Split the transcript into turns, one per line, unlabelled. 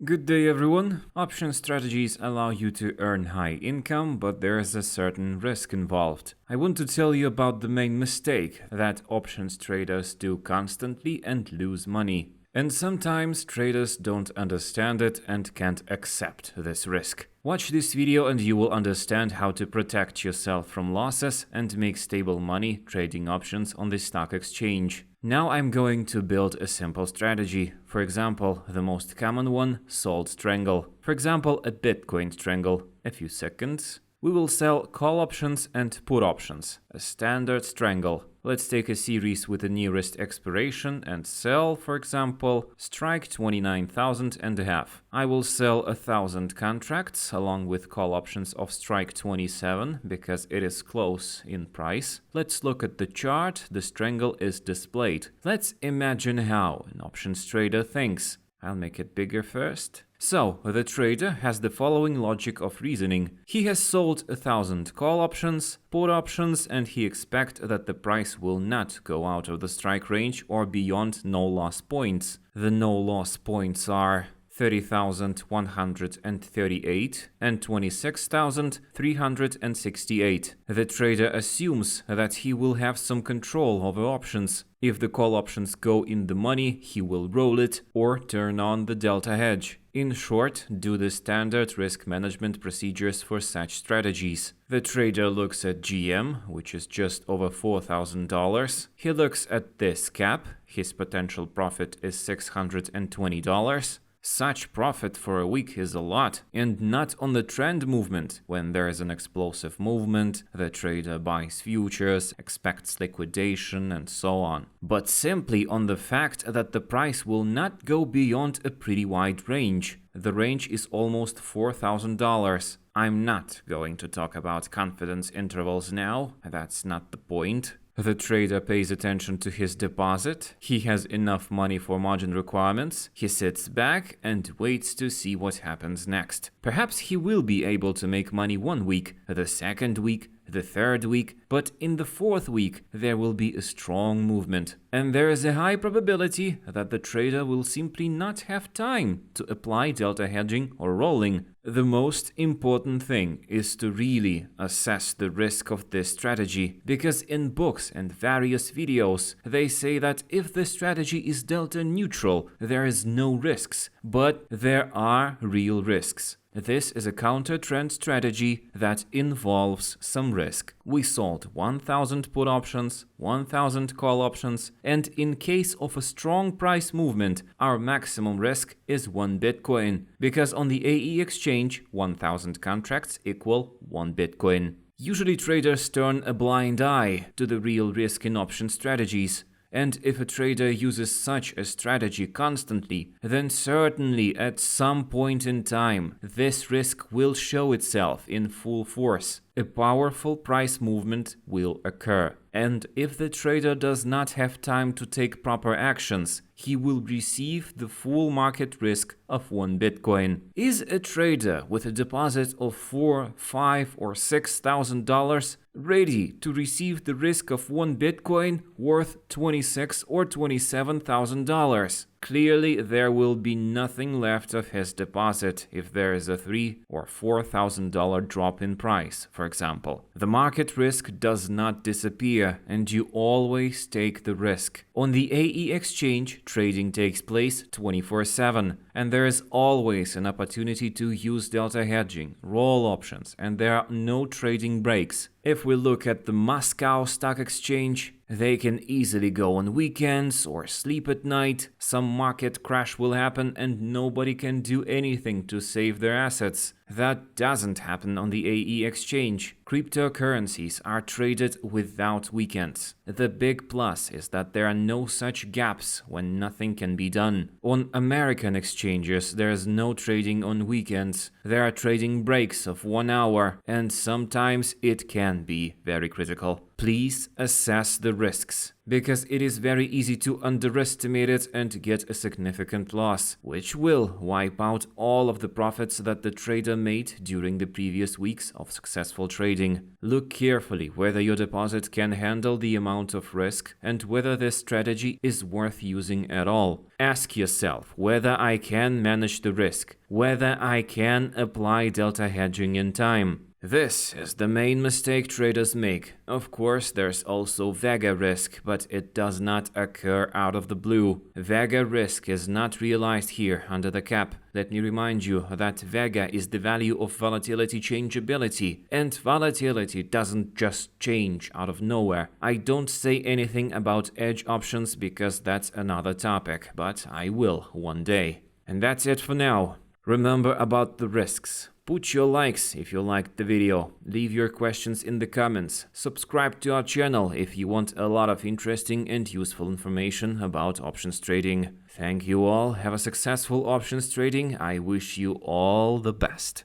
Good day everyone. Option strategies allow you to earn high income, but there is a certain risk involved. I want to tell you about the main mistake that options traders do constantly and lose money. And sometimes traders don't understand it and can't accept this risk. Watch this video and you will understand how to protect yourself from losses and make stable money trading options on the stock exchange. Now I'm going to build a simple strategy. For example, the most common one, sold strangle. For example, a Bitcoin strangle. A few seconds. We will sell call options and put options, a standard strangle. Let's take a series with the nearest expiration and sell, for example, strike 29,000 and a half. I will sell 1,000 contracts along with call options of strike 27 because it is close in price. Let's look at the chart. The strangle is displayed. Let's imagine how an options trader thinks. I'll make it bigger first. So, the trader has the following logic of reasoning. He has sold 1,000 call options, put options, and he expects that the price will not go out of the strike range or beyond no loss points. The no loss points are 30,138 and 26,368. The trader assumes that he will have some control over options. If the call options go in the money, he will roll it or turn on the delta hedge. In short, do the standard risk management procedures for such strategies. The trader looks at GM, which is just over $4,000. He looks at this cap. His potential profit is $620. Such profit for a week is a lot, and not on the trend movement. When there is an explosive movement, the trader buys futures, expects liquidation, and so on. But simply on the fact that the price will not go beyond a pretty wide range. The range is almost $4,000. I'm not going to talk about confidence intervals now, that's not the point. The trader pays attention to his deposit, he has enough money for margin requirements, he sits back and waits to see what happens next. Perhaps he will be able to make money 1 week, the second week, the third week, but in the fourth week there will be a strong movement. And there is a high probability that the trader will simply not have time to apply delta hedging or rolling. The most important thing is to really assess the risk of this strategy, because in books and various videos they say that if the strategy is delta neutral, there is no risks, but there are real risks. This is a counter-trend strategy that involves some risk. We sold 1,000 put options, 1,000 call options, and in case of a strong price movement, our maximum risk is 1 Bitcoin, because on the AE exchange, 1,000 contracts equal 1 Bitcoin. Usually traders turn a blind eye to the real risk in option strategies. And if a trader uses such a strategy constantly, then certainly at some point in time, this risk will show itself in full force. A powerful price movement will occur. And if the trader does not have time to take proper actions, he will receive the full market risk of 1 Bitcoin. Is a trader with a deposit of $4,000, $5,000 or $6,000 ready to receive the risk of 1 Bitcoin worth $26,000 or $27,000? Clearly, there will be nothing left of his deposit if there is a $3,000 or $4,000 drop in price, for example. The market risk does not disappear, and you always take the risk. On the AE exchange, trading takes place 24/7, and there is always an opportunity to use delta hedging, roll options, and there are no trading breaks. If we look at the Moscow Stock Exchange, they can easily go on weekends or sleep at night. Some market crash will happen and nobody can do anything to save their assets. That doesn't happen on the AE exchange. Cryptocurrencies are traded without weekends. The big plus is that there are no such gaps when nothing can be done. On American exchanges, there is no trading on weekends. There are trading breaks of 1 hour, and sometimes it can be very critical. Please assess the risks. because it is very easy to underestimate it and get a significant loss, which will wipe out all of the profits that the trader made during the previous weeks of successful trading. Look carefully whether your deposit can handle the amount of risk and whether this strategy is worth using at all. Ask yourself whether I can manage the risk, whether I can apply delta hedging in time. This is the main mistake traders make. Of course, there's also Vega Risk, but it does not occur out of the blue. Vega Risk is not realized here under the cap. Let me remind you that Vega is the value of volatility changeability, and volatility doesn't just change out of nowhere. I don't say anything about edge options because that's another topic, but I will one day. And that's it for now. Remember about the risks. Put your likes if you liked the video, leave your questions in the comments, subscribe to our channel if you want a lot of interesting and useful information about options trading. Thank you all, have a successful options trading, I wish you all the best.